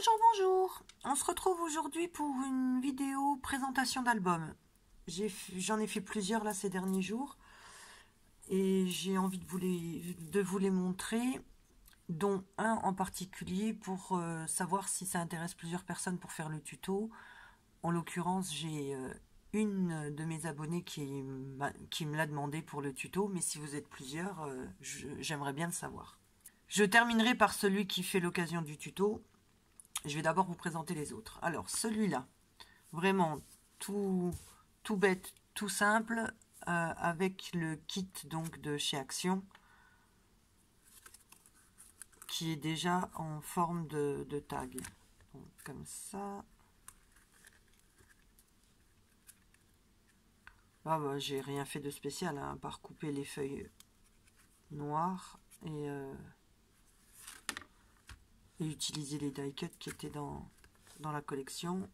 Bonjour, bonjour. On se retrouve aujourd'hui pour une vidéo présentation d'album. J'en ai fait plusieurs là ces derniers jours et j'ai envie de vous les montrer, dont un en particulier pour savoir si ça intéresse plusieurs personnes pour faire le tuto. En l'occurrence, j'ai une de mes abonnées qui me l'a demandé pour le tuto, mais si vous êtes plusieurs, j'aimerais bien le savoir. Je terminerai par celui qui fait l'occasion du tuto. Je vais d'abord vous présenter les autres. Alors, celui-là, vraiment tout bête, tout simple, avec le kit donc de chez Action, qui est déjà en forme de tag. Donc, comme ça. Ah bah, j'ai rien fait de spécial, hein, à part couper les feuilles noires et utiliser les die cuts qui étaient dans la collection,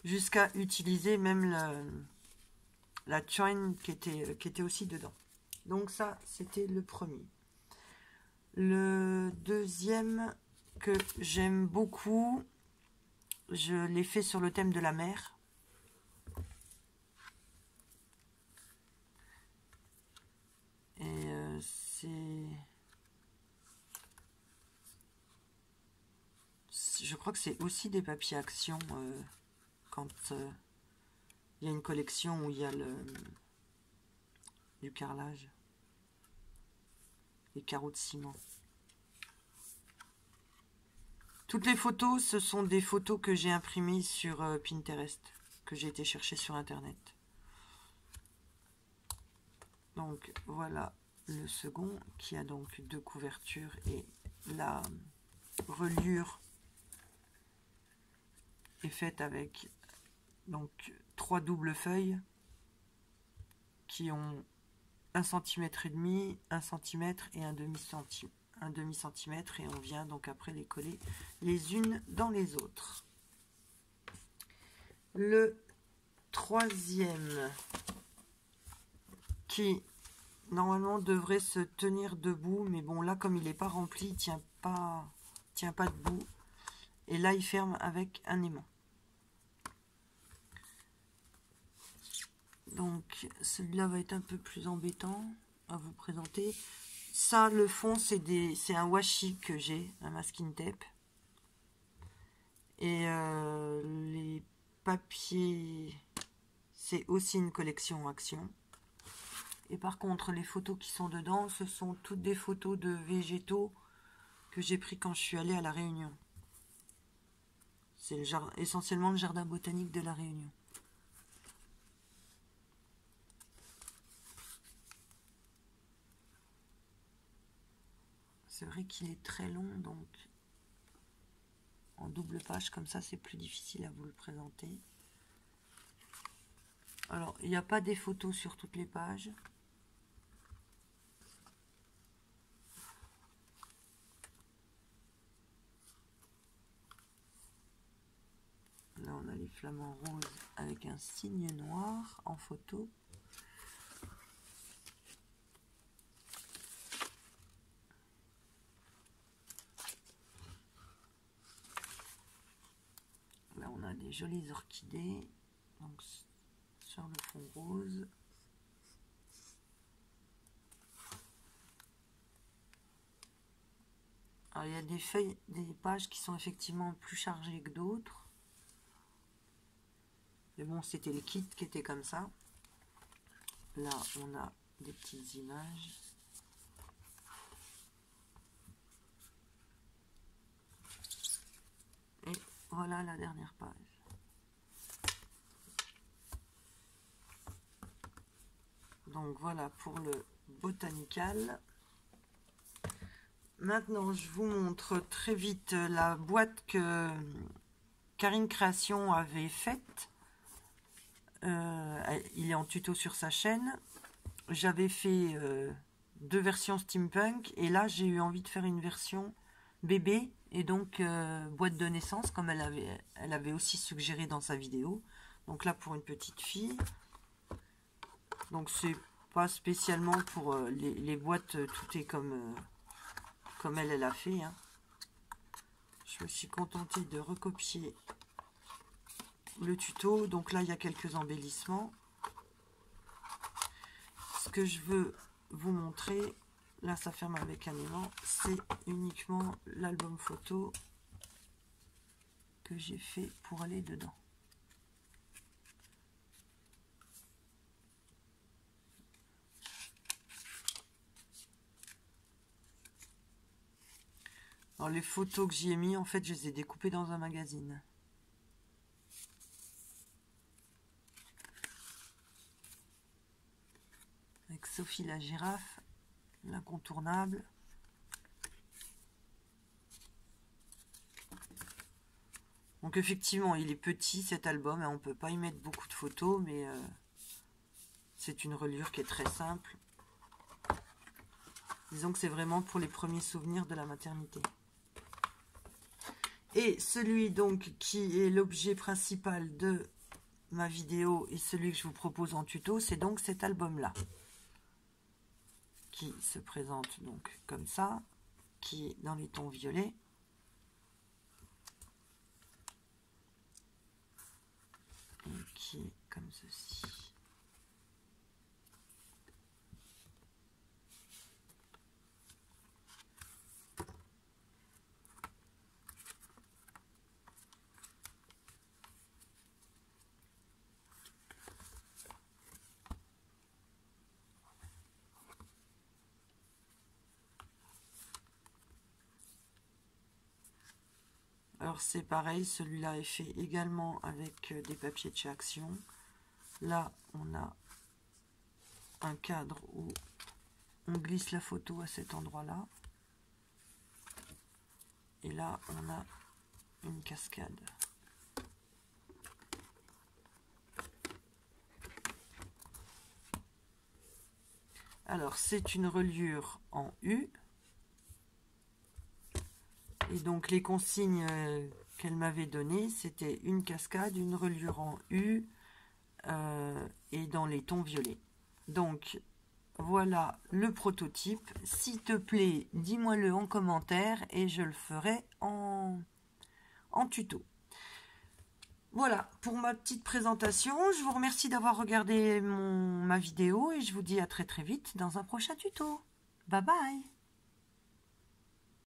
jusqu'à utiliser même la chain qui était aussi dedans. Donc ça, c'était le premier. Le deuxième que j'aime beaucoup, je l'ai fait sur le thème de la mer. Et je crois que c'est aussi des papiers Action quand il y a une collection où il y a du carrelage, les carreaux de ciment. Toutes les photos, ce sont des photos que j'ai imprimées sur Pinterest, que j'ai été chercher sur Internet. Donc voilà le second, qui a donc deux couvertures et la reliure est faite avec donc 3 doubles feuilles qui ont 1,5 cm, 1 cm et un demi-centimètre, et on vient donc après les coller les unes dans les autres. Le troisième, qui normalement devrait se tenir debout, mais bon là comme il n'est pas rempli, il tient pas debout, et là il ferme avec un aimant. Donc celui-là va être un peu plus embêtant à vous présenter. Ça, le fond, c'est un washi que j'ai, un masking tape. Et les papiers, c'est aussi une collection Action. Et par contre, les photos qui sont dedans, ce sont toutes des photos de végétaux que j'ai pris quand je suis allée à La Réunion. C'est essentiellement le jardin botanique de La Réunion. C'est vrai qu'il est très long, donc en double page comme ça, c'est plus difficile à vous le présenter. Alors, il n'y a pas des photos sur toutes les pages. Là, on a les flamants roses avec un signe noir en photo. Là, on a des jolies orchidées, donc sur le fond rose. Alors, il y a des pages qui sont effectivement plus chargées que d'autres. Mais bon, c'était le kit qui était comme ça. Là, on a des petites images. Et voilà la dernière page. Donc voilà pour le botanical. Maintenant, je vous montre très vite la boîte que Karine Création avait faite. Il est en tuto sur sa chaîne. J'avais fait 2 versions steampunk, et là j'ai eu envie de faire une version bébé, et donc boîte de naissance, comme elle avait aussi suggéré dans sa vidéo. Donc là, pour une petite fille. Donc c'est pas spécialement pour les boîtes, tout est comme elle a fait, hein. je me suis contentée de recopier le tuto. Donc là, il y a quelques embellissements. Ce que je veux vous montrer, là ça ferme avec un aimant, c'est uniquement l'album photo que j'ai fait pour aller dedans. Alors les photos que j'y ai mis, en fait, je les ai découpées dans un magazine. Avec Sophie la girafe, l'incontournable. Donc effectivement, il est petit cet album, et on ne peut pas y mettre beaucoup de photos, mais c'est une reliure qui est très simple. Disons que c'est vraiment pour les premiers souvenirs de la maternité. Et celui donc qui est l'objet principal de ma vidéo et celui que je vous propose en tuto, c'est donc cet album-là. Qui se présente donc comme ça, qui est dans les tons violets. Et qui est comme ceci. Alors c'est pareil, celui-là est fait également avec des papiers de chez Action. Là, on a un cadre où on glisse la photo à cet endroit-là. Et là, on a une cascade. Alors, c'est une reliure en U. Et donc, les consignes qu'elle m'avait données, c'était une cascade, une reliure en U et dans les tons violets. Donc, voilà le prototype. S'il te plaît, dis-moi-le en commentaire et je le ferai en tuto. Voilà pour ma petite présentation. Je vous remercie d'avoir regardé ma vidéo et je vous dis à très vite dans un prochain tuto. Bye bye!